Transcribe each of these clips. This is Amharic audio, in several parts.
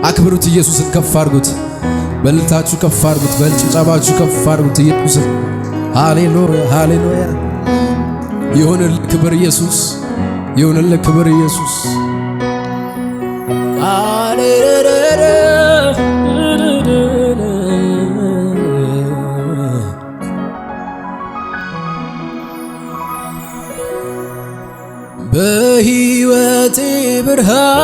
አክብሩት ኢየሱስን ከፍ አድርጉት። በልልታችሁ ከፍ አድርጉት። በጭብጨባችሁ ከፍ አድርጉት ኢየሱስን። ሃሌሉያ ሃሌሉያ። ይሁንልህ ክብር ኢየሱስ፣ ይሁንልህ ክብር ኢየሱስ። በሕይወቴ ብርሃን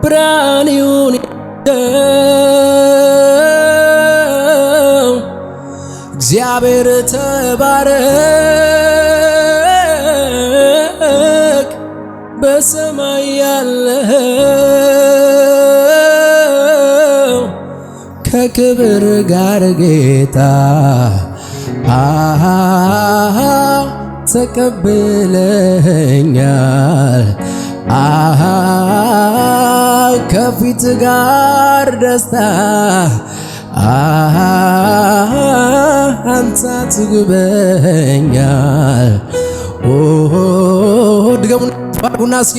ብርሃን ይሁን እግዚአብሔር ተባረክ በሰማይ ያለው ከክብር ጋር ጌታ ተቀብለኛል ከፊት ጋር ደስታ አንተ ትግበኛል። ድገሙና ባርኩና እስኪ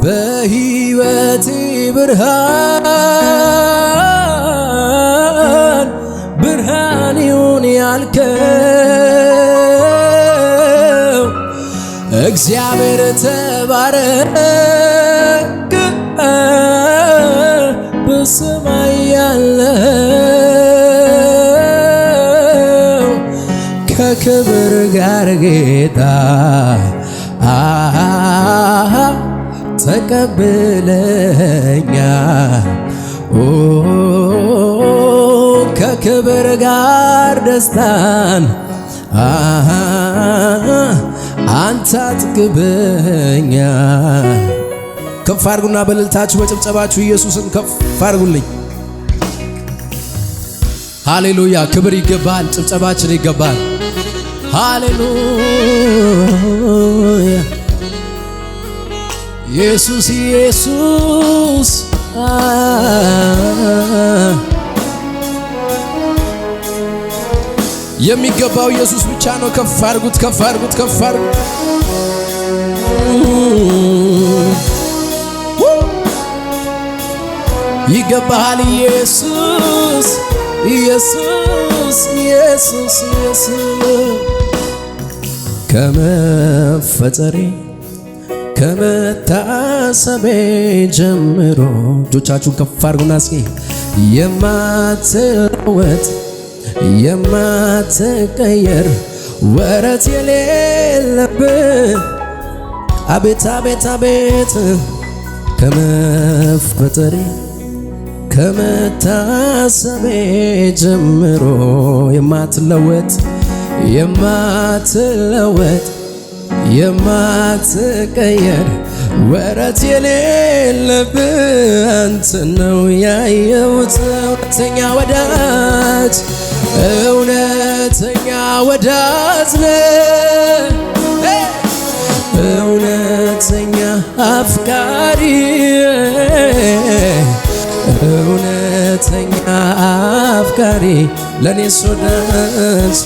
በሕይወቴ ብርሃን ብርሃን ይሁን ያልከው እግዚአብሔር ተባረክ በሰማይ ያለው ከክብር ጋር ጌታ ተቀብለኛል ከክብር ጋር ደስታን አንተ አጥግበኛል። ከፍ አድርጉና በእልልታችሁ በጭብጨባችሁ ኢየሱስን ከፍ አድርጉልኝ። ሃሌሉያ። ክብር ይገባል፣ ጭብጨባችን ይገባል። ሃሌሉያ። ኢየሱስ ኢየሱስ የሚገባው ኢየሱስ ብቻ ነው። ከፍ አድርጉት፣ ከፍ አድርጉት፣ ከፍ አድርጉት። ይገባሃል ኢየሱስ ኢየሱስ ኢየሱስ ኢየሱስ። ከመፈጠሬ ከመታሰቤ ጀምሮ እጆቻችሁን ከፍ አድርጉና እስኪ የማትለወጥ የማትቀየር ወረት የሌለብህ አቤት አቤት አቤት ከመፈጠሬ ከመታሰቤ ጀምሮ የማትለወጥ የማትለወጥ የማትቀየር ወረት የሌለብህ አንተ ነው ያየሁት። እውነተኛ ወዳጅ እውነተኛ ወዳጅ ነህ፣ እውነተኛ አፍቃሪ እውነተኛ አፍቃሪ ለኔስ ወዳጅ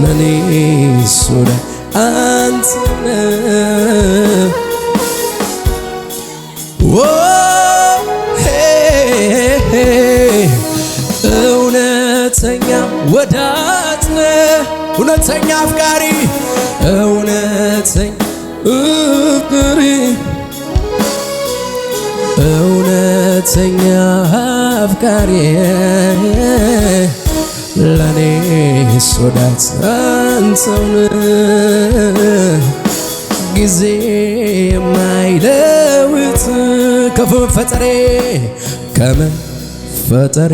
ለኔስ ወዳጅ አንተ ነህ። እውነተኛ ወዳጅ ነህ፣ እውነተኛ አፍቃሪ እውነተኛ አፍቃሪ እውነተኛ አፍቃሪ ለኔስ ወዳጅ አንተው ነህ። ጊዜ የማይለውጥ ከመፈጠሬ ከመፈጠሬ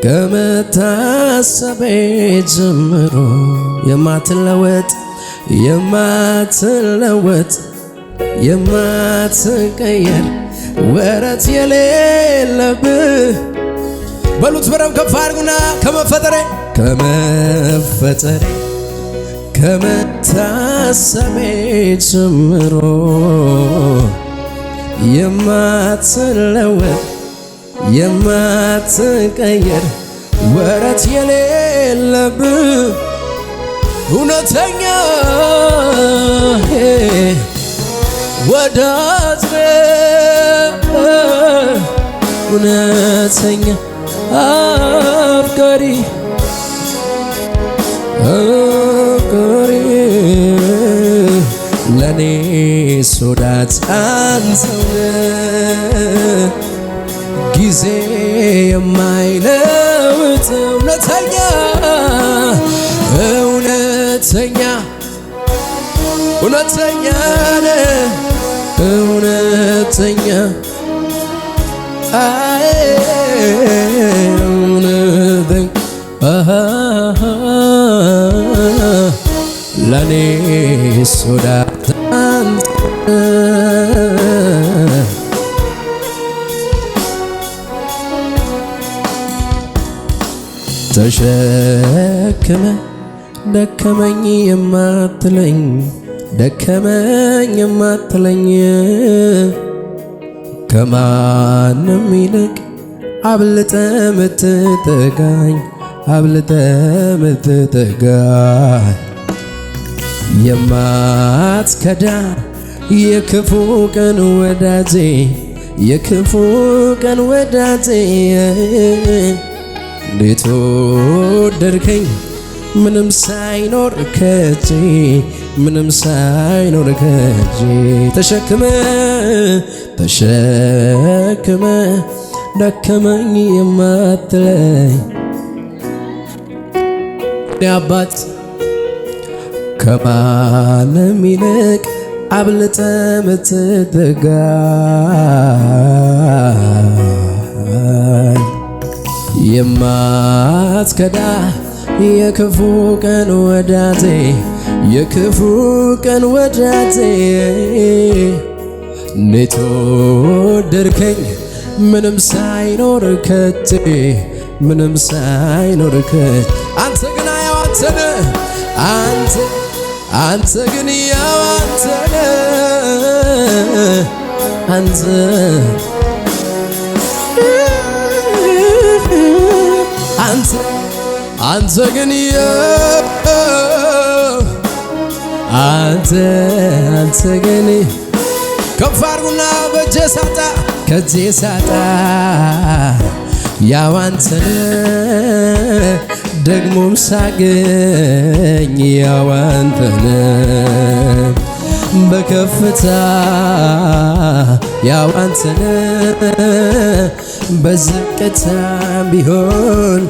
ከመታሰቤ ጀምሮ የማትለወጥ የማትለወጥ የማትቀየር ወረት የሌለብህ በሉት በደም ከፍ አድርጉና ከመፈጠሬ ከመፈጠሬ ከመታሰቤ ጀምሮ የማትለወጥ የማትቀየር ወረት የሌለብህ እውነተኛ ወዳጅ እውነተኛ አፍቃሪ ለኔስ ወዳጅ አንተው ጊዜ የማይለውጥ እውነተኛ እውነተኛ እውነተኛ እውነተኛ ለኔስ ወዳጅ አንተ ተሸክመ ደከመኝ የማትለኝ ደከመኝ የማትለኝ ከማንም ይልቅ አብልጠ ምትጠጋኝ አብልጠ ምትጠጋኝ የማትከዳ የክፉ ቀን ወዳጄ የክፉ ቀን ወዳጄ እንዴት ወደድከኝ ምንም ሳይኖር ከጄ ምንም ሳይኖር ከጄ ተሸክመ ተሸክመ ደከመኝ የማትለኝ አባት ከማንም ይልቅ አብልጠ ምትጠጋኝ የማትከዳ የክፉ ቀን ወዳጄ የክፉ ቀን ወዳጄ እንዴት ወደድከኝ ምንም ሳይኖር ከጄ ምንም ሳይኖር ከጄ አንተ ግን ያው አንተ ግን ያው አንተ ግን አንተ ግን ከፍ አድርጉና በእጄ ሳጣ ከእጄ ሳጣ ያው አንተን ደግሞም ሳገኝ ያው አንተን በከፍታ ያው አንተን በዝቅታ ቢሆን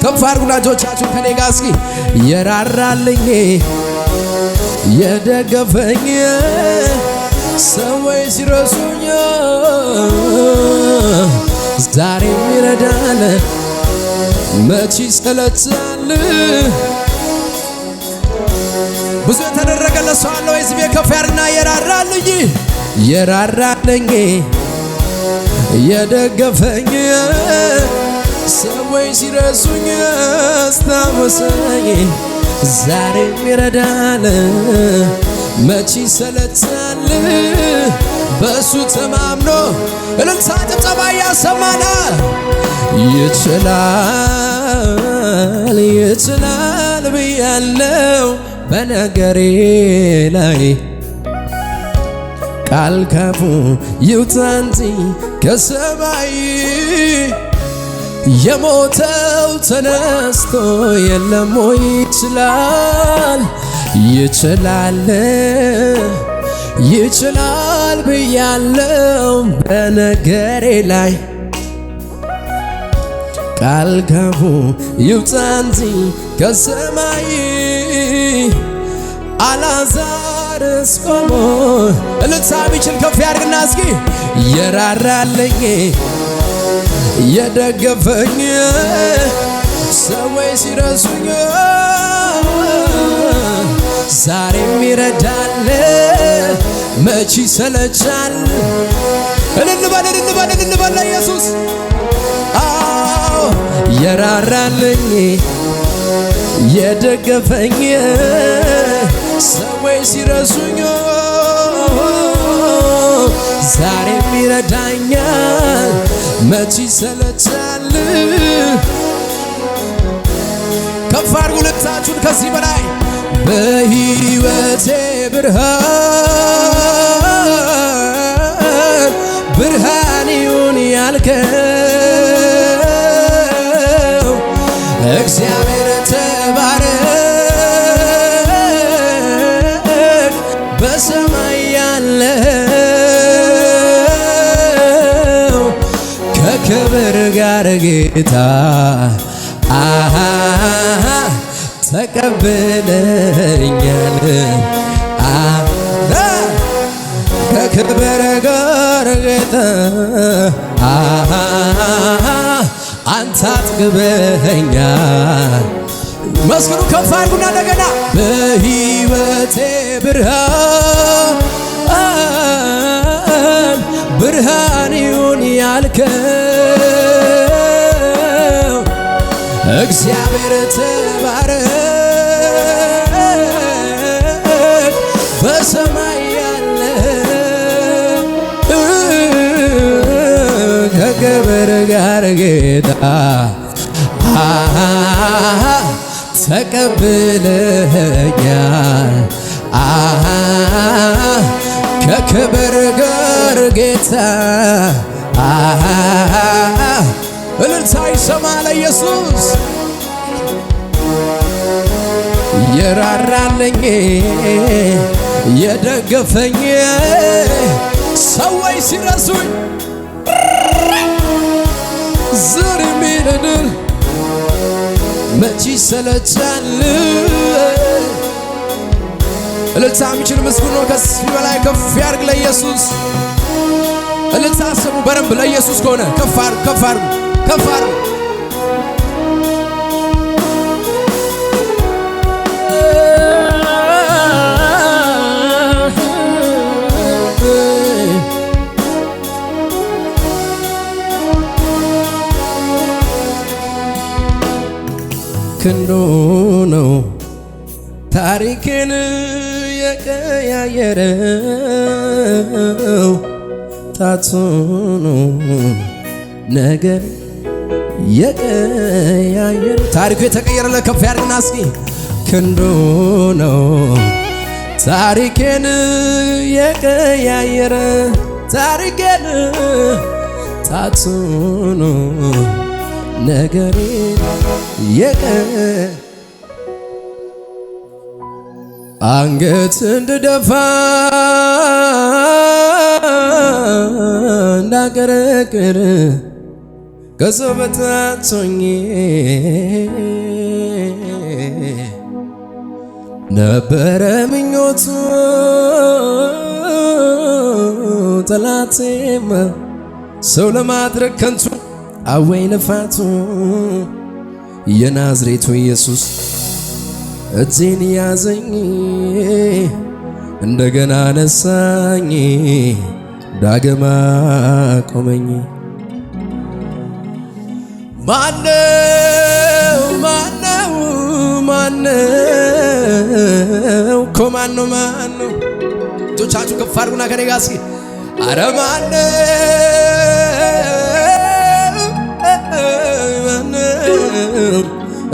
ከፍ አድርጉና እጆቻችሁን ከኔ ጋር እስኪ የራራልኝ የደገፈኝ ሰዎች ሲረሱኝ ዛሬም ይረዳል መች ይሰለቻል ብዙ የተደረገለት ሰው አለ ወይ? ዝም ከፍ ያርና የራራልኝ የደገፈኝ ሰዎች ሲረሱኝ አስታወሰኝ ዛሬም ይረዳል መች ይሰለቻል በሱ ተማምኖ እልልታ ጭብጨባ ያሰማና ይችላል ብያለው በነገሬ ላይ ቃል ካፉ ይውጣ እንጂ ከሰማይ የሞተው ተነስቶ የለም ወይ ይችላል ብያለው በነገሬ ላይ ቃል ካፉ ይውጣ እንጂ ከሰማይ አልዓዛርስ ቆሞ እልልታ ቢችል ከፍ ያድርግና እስኪ የራራልኝ የደገፈኝ ሰዎች ሲረሱኝ ዛሬም ይረዳል መች ይሰለቻል እልል በል ለኢየሱስ አዎ የራራልኝ የደገፈኝ ሰዎች ሲረሱኝ ዛሬም ይረዳኛል መች ይሰለቻል ከፍ አድርጉ ልብሳችሁን ከዚህ በላይ በሕይወቴ ብርሃን ብርሃን ይሁን ያልከው እግዚአብሔር ተባረክ። በሰማይ ያለው ከክብር ጋር ጌታ ተቀብለኛል ከክብር ጋር ጌታ አንተ አጥግበኛል። መስክሩ ከፍ አድርጉና እንደገና በሕይወቴ ብርሃን ብርሃን ይሁን ያልከው እግዚአብሔር ተባረክ። በሰማይ ያለ ከክብር ጋር ጌታ ተቀብለኛል ከክብር ጋር ጌታ እልልታ ይሰማ ለኢየሱስ የራራልኝ የደገፈኝ ሰዎች ሲረሱኝ ዝር የሚልድር መች ይሰለቻል። እልልታ የሚችል ምስጉን ነው። ከዚህ በላይ ከፍ ያርግ ለኢየሱስ። እልልታ ስሙ በረምብ ለኢየሱስ ከሆነ ከፍ አርግ ከፍ አርግ ከፍ አርግ። ክንዱ ነው ታሪክን የቀያየረው፣ ጣቱ ነው ነገር የቀያየረው። ታሪኩ የተቀየረለ ከፍ ያድርግና እስኪ ክንዱ ነው ታሪክን የቀያየረ፣ ታሪክን ጣቱ ነው ነገሬ አንገት እንድደፋ እንዳቀረቅር ከሰው በታች ሆኜ ነበረ ምኞቱ ጠላቴማ ሰው ለማድረግ ከንቱ አወይ ልፋቱ። የናዝሬቱ ኢየሱስ እጄን ያዘኝ እንደገና ነሳኝ ዳግማ ቆመኝ። ማነው ማነው ማነው እኮ ማነው ማነው? እጆቻችሁ ከፍ አድርጉና ከኔ ጋር እስኪ አረ ማነው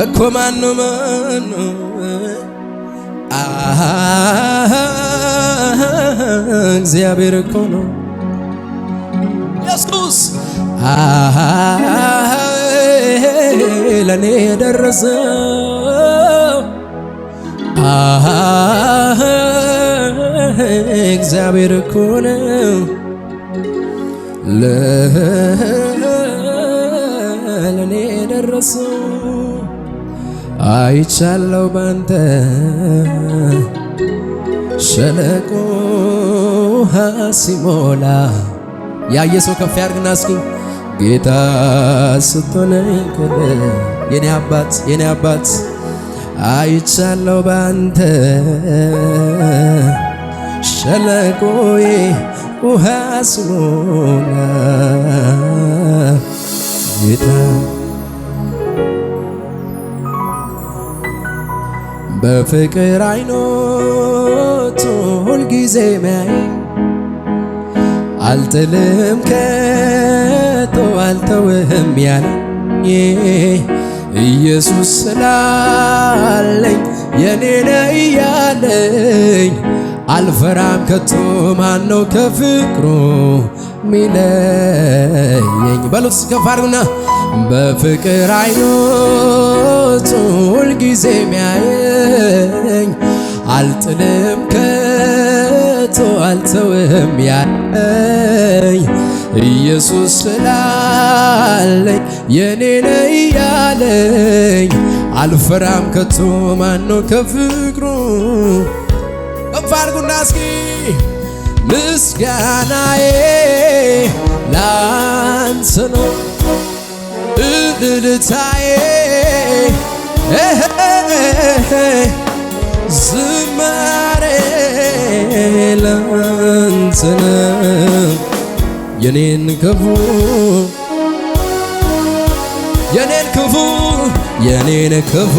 እኮ ማነው ማነው? እግዚአብሔር እኮ ነው ኢየሱስ ለኔ የደረሰው እግዚአብሔር እኮ ነው ለኔ የደረሰው። አይቻለው ባንተ ሸለቆ ሲሞላ። ያየ ሰው ከፍ ያርግና እስኪ ጌታ ስትሆነኝ የኔ አባት የኔ አባት አይቻለው ባንተ ሸለቆዬ ውሃ ሲሞላ ጌታ በፍቅር አይኖቱ ሁልጊዜ ሚያየኝ አልጥልም ከቶ አልተውህም ያለኝ ኢየሱስ ስላለኝ የኔ ነህ እያለኝ አልፈራም ከቶ ማነው ከፍቅሩ ሚለየኝ? በሉት ከፍ አድርጉና በፍቅር አይኖቹ ሁልጊዜ ሚያየኝ አልጥልም ከቶ አልተውህም ያለኝ ኢየሱስ ስላለኝ የኔ ነህ እያለኝ አልፈራም ከቶ ማነው ከፍቅሩ ከፍ አድርጉና እስኪ ምስጋናዬ ላንተ ነው እልልታዬ ዝማሬ ላንተ ነው የኔን ክፉ የኔን ክፉ